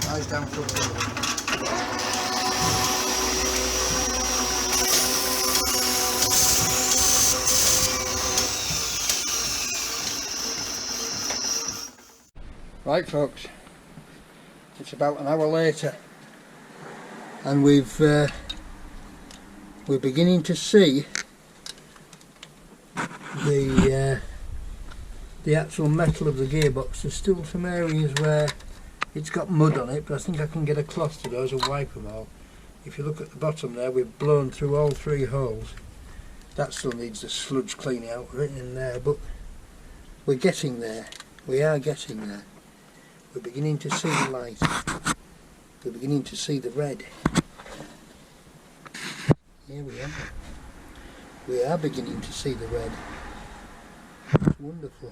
Eyes down for Right folks, it's about an hour later and we're beginning to see the actual metal of the gearbox. There's still some areas where it's got mud on it, but I think I can get a cloth to those and wipe them all. If you look at the bottom there, we've blown through all 3 holes. That still needs the sludge cleaning out right in there, but we're getting there. We are getting there. We're beginning to see the light. We're beginning to see the red. Here we are. We are beginning to see the red. It's wonderful.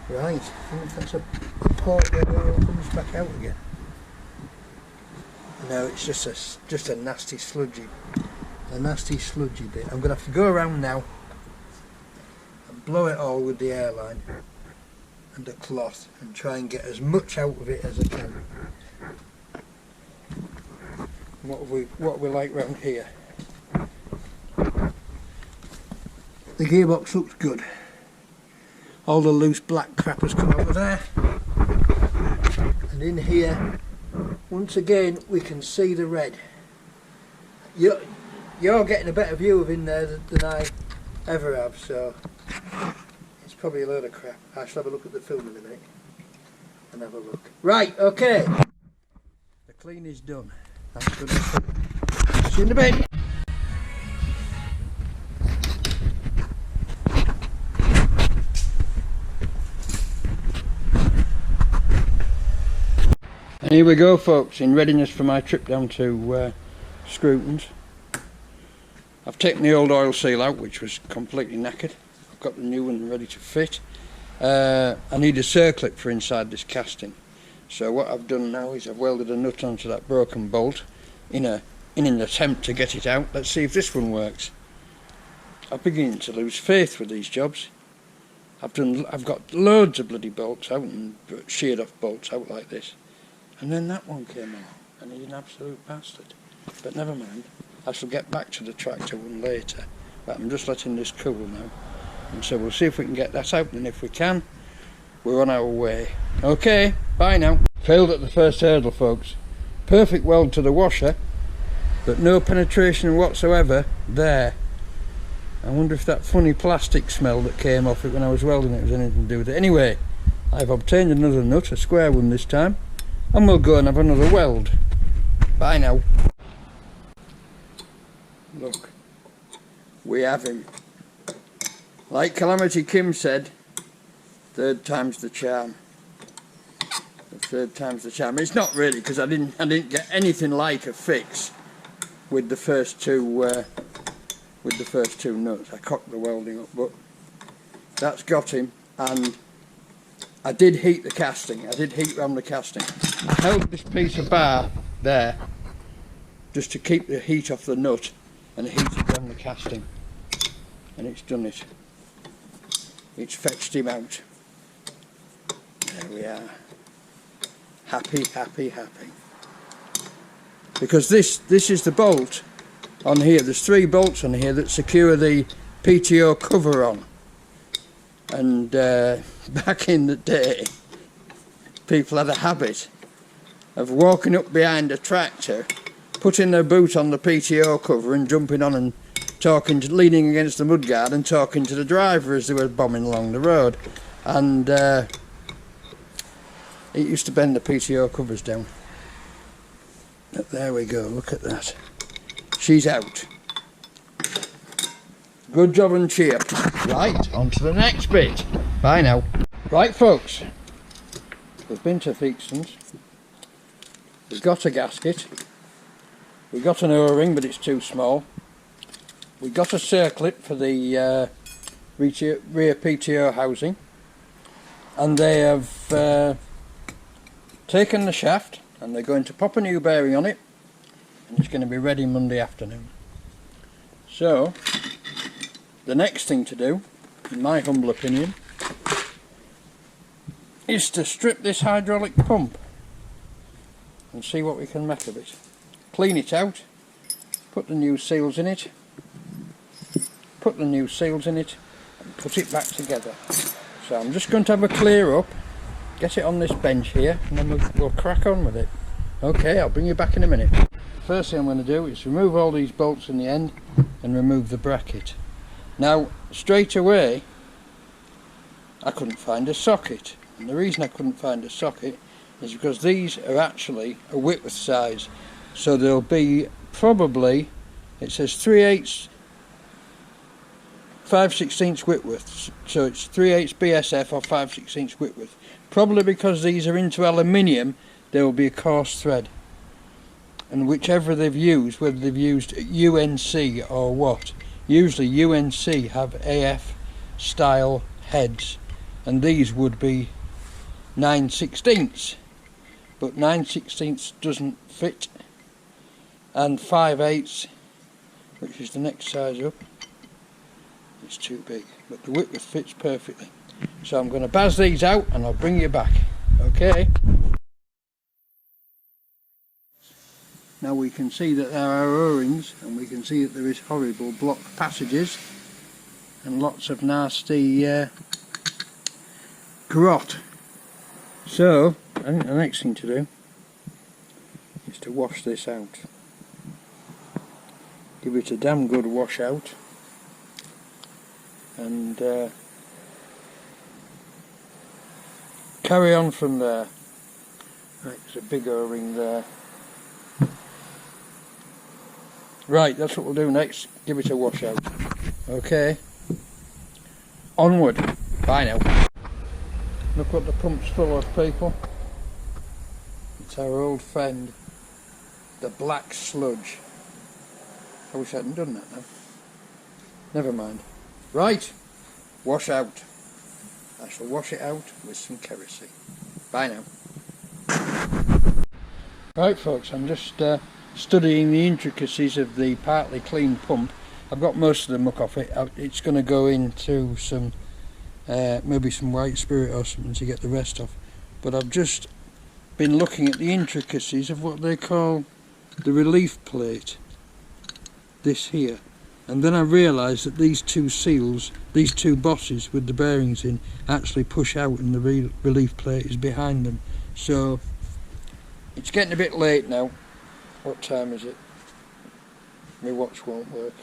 Right, I wonder if that's a port where it all comes back out again. No, it's just a nasty sludgy bit. I'm going to have to go around now and blow it all with the airline and a cloth and try and get as much out of it as I can. What are we like round here? The gearbox looks good. All the loose black crap has come out of there. And in here, once again, we can see the red. You're getting a better view of in there than I ever have, so it's probably a load of crap. I shall have a look at the film in a minute and have a look. Right, okay. The clean is done. That's good. See you in a bit. And here we go folks, in readiness for my trip down to Scruton's. I've taken the old oil seal out, which was completely knackered. I've got the new one ready to fit. I need a circlip for inside this casting. So what I've done now is I've welded a nut onto that broken bolt in an attempt to get it out. Let's see if this one works. I'm beginning to lose faith with these jobs. I've got loads of bloody bolts out and sheared off bolts out like this. And then that one came out, and he's an absolute bastard. But never mind, I shall get back to the tractor one later. But I'm just letting this cool now. And so we'll see if we can get that out, and if we can, we're on our way. Okay, bye now. Failed at the first hurdle folks. Perfect weld to the washer, but no penetration whatsoever there. I wonder if that funny plastic smell that came off it when I was welding it was anything to do with it. Anyway, I've obtained another nut, a square one this time. And we'll go and have another weld. Bye now. Look, we have him. Like Calamity Kim said, third time's the charm. The third time's the charm. It's not really, because I didn't get anything like a fix with the first two nuts. I cocked the welding up, but that's got him. And I did heat the casting. I did heat round the casting. I held this piece of bar there just to keep the heat off the nut and heated round the casting. And it's done it. It's fetched him out. There we are. Happy, happy, happy. Because this is the bolt on here. There's 3 bolts on here that secure the PTO cover on. And back in the day, people had a habit of walking up behind a tractor, putting their boot on the PTO cover and jumping on and talking, leaning against the mudguard and talking to the driver as they were bombing along the road. And it used to bend the PTO covers down. But there we go, look at that. She's out. Good job and cheer. Right, on to the next bit. Bye now. Right folks, we've been to Fordson's. We've got a gasket. We've got an O-ring, but it's too small. We got a circlip for the rear PTO housing. And they have taken the shaft and they're going to pop a new bearing on it. And it's going to be ready Monday afternoon. So, the next thing to do, in my humble opinion, is to strip this hydraulic pump and see what we can make of it. Clean it out, put the new seals in it, put the new seals in it, and put it back together. So I'm just going to have a clear up, get it on this bench here, and then we'll crack on with it. Okay, I'll bring you back in a minute. First thing I'm going to do is remove all these bolts in the end and remove the bracket. Now, straight away, I couldn't find a socket. And the reason I couldn't find a socket is because these are actually a Whitworth size. So there'll be probably, it says 3/8 5/16 Whitworth. So it's 3/8 BSF or 5/16 Whitworth. Probably because these are into aluminium, there will be a coarse thread. And whichever they've used, whether they've used UNC or what, usually UNC have AF style heads, and these would be 9/16, but 9/16 doesn't fit, and 5/8, which is the next size up, it's too big, but the Whitworth fits perfectly. So I'm going to baz these out and I'll bring you back. Okay. Now we can see that there are O-rings, and we can see that there is horrible block passages and lots of nasty grot. So I think the next thing to do is to wash this out. Give it a damn good wash out, and carry on from there. Right, there's a big O-ring there. Right, that's what we'll do next. Give it a wash out. Okay. Onward. Bye now. Look what the pump's full of, people. It's our old friend, the black sludge. I wish I hadn't done that now. Never mind. Right. Wash out. I shall wash it out with some kerosene. Bye now. Right folks, I'm just studying the intricacies of the partly clean pump. I've got most of the muck off it. It's going to go into some maybe some white spirit or something to get the rest off, but I've just been looking at the intricacies of what they call the relief plate, this here, and then I realised that these two seals, these two bosses with the bearings in, actually push out and the relief plate is behind them. So it's getting a bit late now. What time is it? My watch won't work.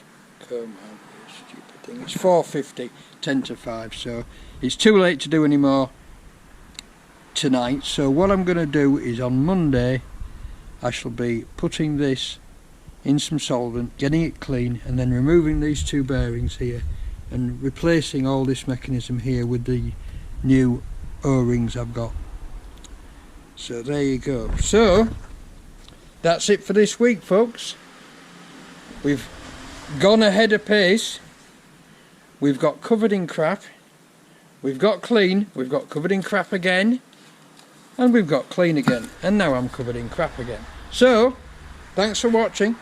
Come on, you stupid thing. It's 4:50, 10 to 5, so it's too late to do any more tonight. So what I'm going to do is on Monday I shall be putting this in some solvent, getting it clean, and then removing these two bearings here and replacing all this mechanism here with the new O-rings I've got. So there you go. So that's it for this week, folks. We've gone ahead of pace. We've got covered in crap, we've got clean, we've got covered in crap again, and we've got clean again, and now I'm covered in crap again. So thanks for watching,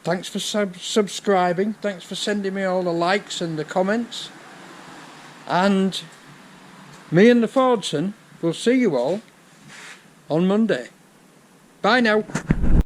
thanks for subscribing, thanks for sending me all the likes and the comments, and me and the Fordson will see you all on Monday. Bye now.